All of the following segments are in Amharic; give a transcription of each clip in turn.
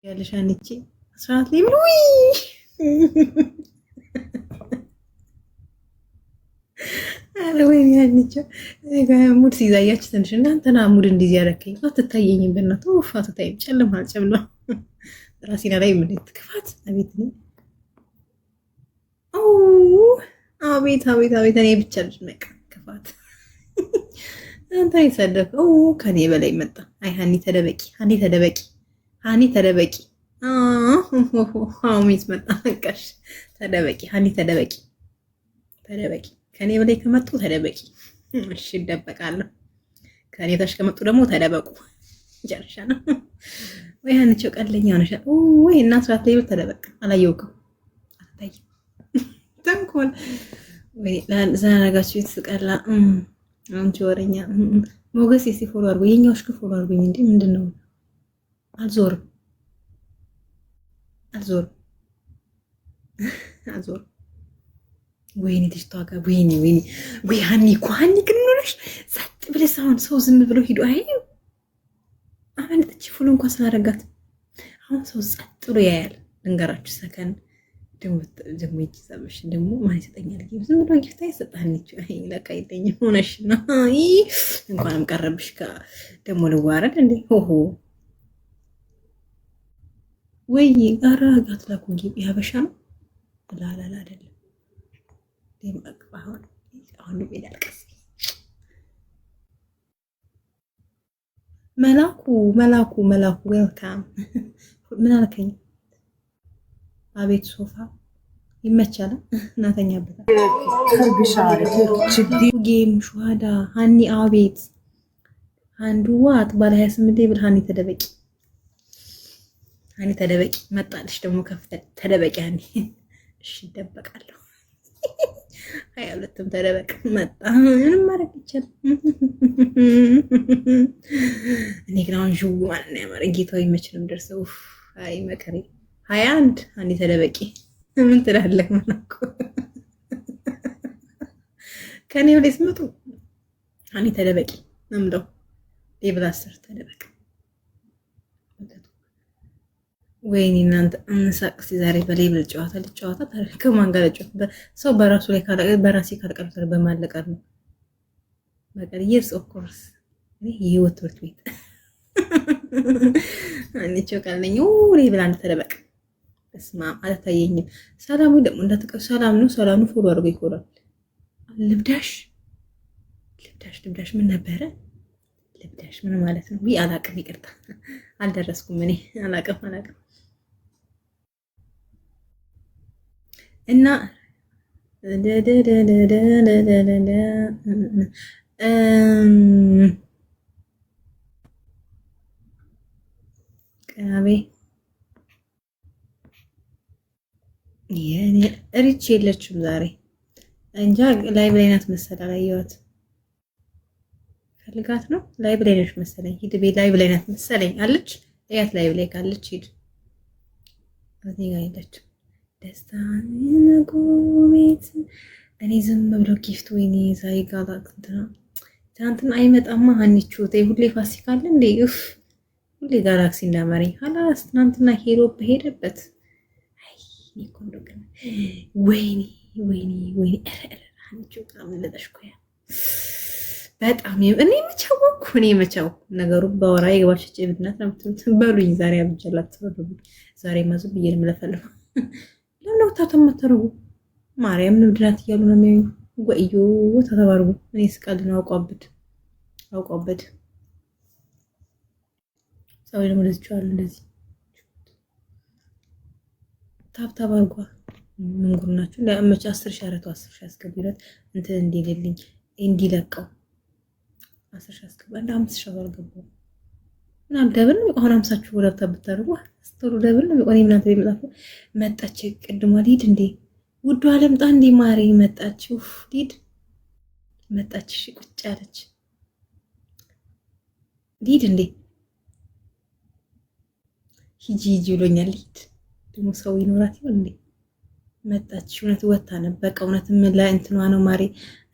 ያለሽ አንቺ ስርዓት ላይ ውይ አረ ወይኔ አንቺ ሙድ ሲይዛያችሁ ትንሽ እናንተና ሙድ እንዲህ ያረከኝ አትታየኝም። በእናትህ ወፍ አትታይም። ጨለማ ጨለማ ራሴና ላይ ምን ትክፋት። አቤት ነው አቤት አቤት አቤት። እኔ ብቻ ልጅ ነቅ ክፋት አንተ ይሰደብ ከኔ በላይ መጣ። አይ ሀኒ ተደበቂ፣ ሀኒ ተደበቂ፣ ሀኒ ተደበቂ። ሚት መጣ ነቃሽ። ተደበቂ ሀኒ ተደበቂ፣ ተደበቂ። ከኔ በላይ ከመጡ ተደበቂ። እሺ ይደበቃለሁ። ከኔ ታች ከመጡ ደግሞ ተደበቁ። ጨርሻ ነው ወይ ሀኒቸው ቀለኛ ነሽ ወይ? እና ስራት ላይ ተደበቅ። አላየውክም አታይም። ተንኮል ወይ ለዛናጋችሁ የተስቀላ አንቺ ወረኛ ሞገስ የሲ ፎሎ አድርጎ የኛውሽ ፎሎ አድርጎ እንዴ ምንድነው? አልዞርም አልዞርም አልዞርም። ወይኔ ተሽቷጋ ወይኔ ወይኔ ወይ ሀኒ እኮ ሀኒ ግን ኖረሽ ጸጥ ብለሽ አሁን ሰው ዝም ብሎ ሂዶ አይ አመለጠች ፎሎ እንኳን ስላደረጋት አሁን ሰው ጸጥ ብሎ ያያል። ልንገራችሁ ሰከን ደግሞ ይችላልሽ ደግሞ ማን ይሰጠኛል? ዝም ብሎ ጊፍት አይሰጣንች። አይ ለካ ይተኝ ሆነሽ ነው። አይ እንኳንም ቀረብሽ ካ ደግሞ ልዋረድ እንዴ ሆሆ ወይ ጋራ ጋት ላኩ ጊብ ያበሻ ነው ላላላ አይደለም። ደምቅ አሁን ይዳልቀስ መላኩ መላኩ መላኩ ዌልካም ምን አልከኝ? አቤት ሶፋ ይመቻል። እናተኛበት ጌም ሸዋዳ ሀኒ አቤት አንዱ ዋት ባለ 28 ብር ሀኒ ተደበቂ፣ ሀኒ ተደበቂ። መጣልሽ ደግሞ ከፍተል ተደበቂ ሀኒ። እሺ ይደበቃለሁ። 22ም ተደበቅ መጣ። ምንም ማድረግ ይቻላል። እኔ ግን አሁን ዥው ማለት ነው ያማረ ጌታው ይመችልም ደርሰው አይ መከሬ 21 ሀኒ ተደበቂ። ምን ትላለህ? ማለት ከኔ ወደ ስመጡ ሀኒ ተደበቂ ነምደው ሌብል 10 ተደበቅ። ወይኔ እናንተ እንሳቅስ ዛሬ በሌብል ጨዋታ ልጨዋታ ታሪክ ከማን ጋር ልጨዋታ? ሰው በራሱ ላይ በራሴ ካልቀርተር በማለቀር ነው በቀር yes of course እኔ የህይወት ትምህርት ቤት አንቺው ካልነኝ ሌብል አንድ ተደበቅ። እስማ አልታየኝም። ሰላሙ ደግሞ እንዳትቀር ሰላም ነው። ሰላሙ ፎሎ አድርጎ ይኮራል። ልብዳሽ ልብዳሽ ልብዳሽ ምን ነበረ? ልብዳሽ ምን ማለት ነው? ቢ አላቅም፣ ይቅርታ አልደረስኩም። እኔ አላቅም እና ቀናቤ የኔ ሪች የለችም ዛሬ እንጃ። ላይቭ ላይ ናት መሰለኝ አላየኋት። ፈልጋት ነው ላይቭ ላይ ነች መሰለኝ። ሂድ ቤት ላይቭ ላይ ናት መሰለኝ አለች። እያት ላይቭ ላይ ካለች ሂድ። እዚህ ጋር የለችም። ደስታ ነጎቤት እኔ ዝም ብሎ ጊፍት ወይኔ ዛሬ ጋላክንት ነው ትናንትና አይመጣማ። ሀኒቹ ተይ ሁሌ ፋሲካ አለ እንዴ? ሁሌ ጋላክሲ እንዳመረኝ ሀላስ ትናንትና ሄሮ በሄደበት ወይኔ ወይኔ ወይኔ ሀኒቹ በጣም ለጠሽኩያ በጣም እኔ መቻወኩ እኔ መቻው ነገሩ በወራ የገባች ጭብድናት ነው በሉኝ። ዛሬ አብጃላት ተበሉ ዛሬ ማዙ ብዬ ለፈለፈ ለምን ታተመተሩ ማርያም ንብድናት እያሉ ነው የሚያዩ ወይዮ ተተባርጉ። እኔ ስቃል ነው አውቀውበት ሰው ደግሞ ለዝቻሉ እንደዚህ ታብታብ አርጓ ምንጉር ናችሁ ለአመች 10 ሺህ 10 ሺህ አስገቢለት እንትን እንዲልልኝ እንዲለቀው 10 ሺህ አስገባ እንደ 5 ሺህ አልገባው እና ደብል ነው። አሁን 50 ሺህ ወደ ታብታርጉ አስተሩ ደብል ነው። ቆኔ ምናምን በመጣፍ መጣች። ቅድማ ሊድ እንዴ ውዱ አለምጣ እንዴ ማሪ መጣች። ሊድ መጣች። እሺ ቁጭ አለች ሊድ እንዴ ሂጂ ብሎኛል። ሊድ ደግሞ ሰው ይኖራት ይሆን እንዴ? መጣች። እውነት ወታ ነበር። እውነት ምን ላይ እንትኗ ነው ማሪ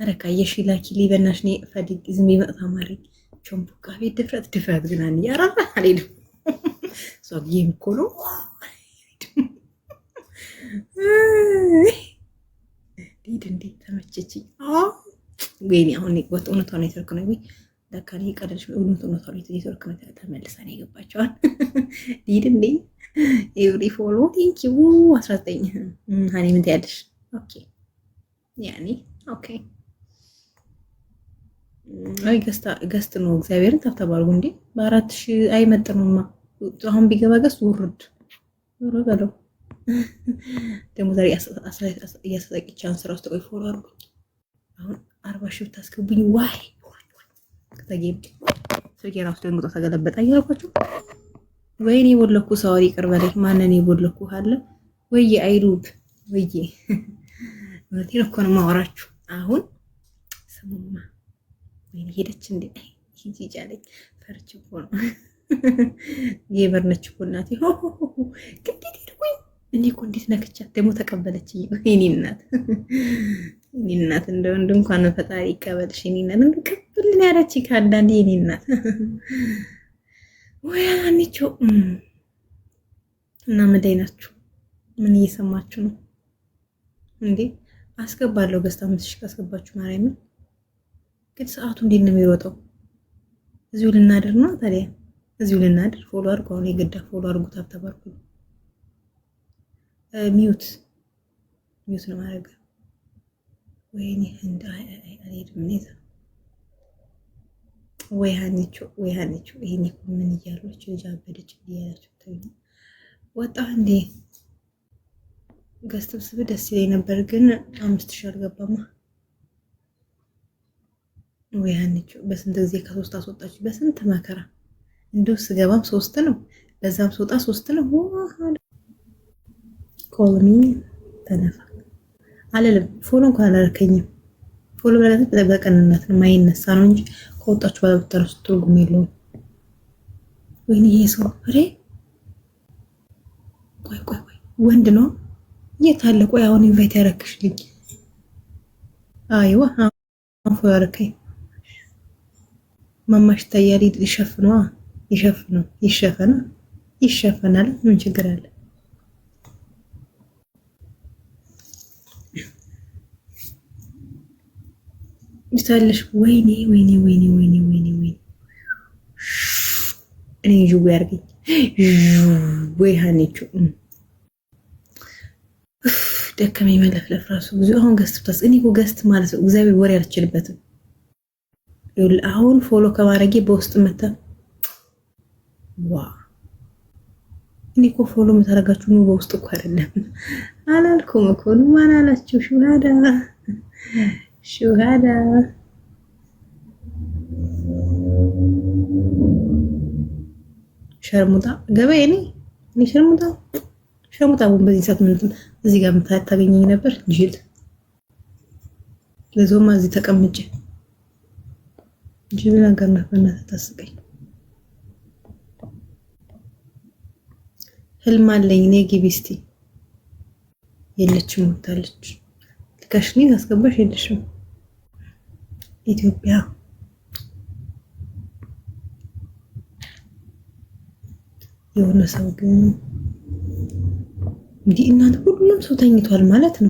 አረካ የሺላኪ ሊበናሽ ነው ፈዲግ ዝም ይመጣ ማሪ ቾምቡካ ቤት ድፍረት ግን አንያ ያራራ አለኝ እሷ ጌም እኮ ነው። ሊድ እንዴት ተመቸችኝ። ወይኔ አሁን ወጥ እውነቷን የተርክ ነው ወይ ለካ ቀደልሽ እውነቷን የተርክ ነው ተመልሳ ነው የገባቸዋል። ሊድ እንዴ ኤቭሪ ፎሎ ቴንክ ዩ 19 ሃኒ ምን ትያለሽ? ኦኬ ያኔ ኦኬ አይ ገስት ነው እግዚአብሔርን ታብታባርጉ እንዴ በ4000 አይመጥኑማ። አሁን ቢገባ ገስት ውርድ በለው ደግሞ ዛሬ እያስጠቂቻን ስራ ውስጥ ቆይ ፎሎ አድርጉኝ። አሁን 40,000 ብታስገቡኝ ዋይ ከተጌም ሰው ራሱ ደንግጦ ተገለበጠ እያልኳቸው ወይኔ የቦለኩ ሰው ይቅር በለኝ። ማንን የቦለኩ አለ ወይ አይሉብ ወይ እውነቴን እኮ ነው የማወራችሁ። አሁን ስሙማ ወይኔ ሄደች እንዴ ሂጂ ጫለኝ ፈርች እኮ ነው የበርነች እኮ እናቴ ግዴት ሄድኩኝ። እኔ እኮ እንዴት ነክቻት ደግሞ ተቀበለች። የኔ እናት እንደው እንኳን ፈጣሪ ይቀበልሽ። የኔ እናት እንቀበልን ያለች ከአንዳንዴ የኔ እናት ወይ አንቺው እና ምን ላይ ናችሁ? ምን እየሰማችሁ ነው እንዴ? አስገባለሁ ገዝታ 5000 ካስገባችሁ ማርያምን። ግን ሰዓቱ እንዴት ነው የሚሮጠው? እዚሁ ልናድር ነው ታዲያ። እዚሁ ልናድር። ፎሎ አድርጉ። አሁን የግዳ ፎሎ አድርጉ። ታብታባርኩ ሚዩት ነው ማድረግ። ወይኔ እንደ አይሄድም ነዛ ወይ ሀኒቾ ይሄኔ ምን እያለች ልጅ አበደች እያላችሁ ተኝ ወጣ እንዴ ገስትብስብ ደስ ይለኝ ነበር፣ ግን 5000 አልገባማ። ወይ ሀኒቾ በስንት ጊዜ ከ3 አስወጣች በስንት መከራ። እንደው ስገባም 3 ነው በዛም ስወጣ 3 ነው። ኮልሚ ተነፋ አለለም ፎሎ እንኳን አላልከኝም። ፎሎ ማለት በቀንነት ነው ማይነሳ ነው እንጂ ከወጣችሁ በኋላ ብታረሱ ትርጉም የለውም። ወይኔ ይሄ ሰው ፍሬ ቆይ ወንድ ነው የታለ? ቆይ አሁን ኢንቫይት ያረክሽልኝ። አይዋ አሁን ፎሎ አረከኝ። ማማሽ ታያሊ ይሸፈናል። ምን ችግር አለ? ይታለሽ ወይኔ እኔ ጁው ያርገኝ ወይ ሀኒቹ ደከመኝ መለፍለፍ ራሱ ብዙ። አሁን ገስት ብታስ እኔ እኮ ገስት ማለት ነው እግዚአብሔር ወሬ አልችልበትም። አሁን ፎሎ ከማድረጌ በውስጥ መታ እኔ እኮ ፎሎ የምታደርጋችሁ ነው በውስጥ እኮ አይደለም አላልኩም እኮ ነው። ማን አላችሁ? ሹሃዳ ሸርሙጣ ገበያ እኔ ሸርሙጣ በዚህ ሰዓት ምን እዚህ ጋር ታገኘኝ ነበር ጅል ለዞማ እዚህ ተቀምጬ ጅል ነገር ነበር ታስቀኝ። ህልም አለኝ እኔ ግቢስቲ የለችም ወጣለች። ልከሽኒ አስገባሽ የለሽም ኢትዮጵያ የሆነ ሰው ግን እንዲህ እናንተ ሁሉም ሰው ተኝቷል ማለት ነው።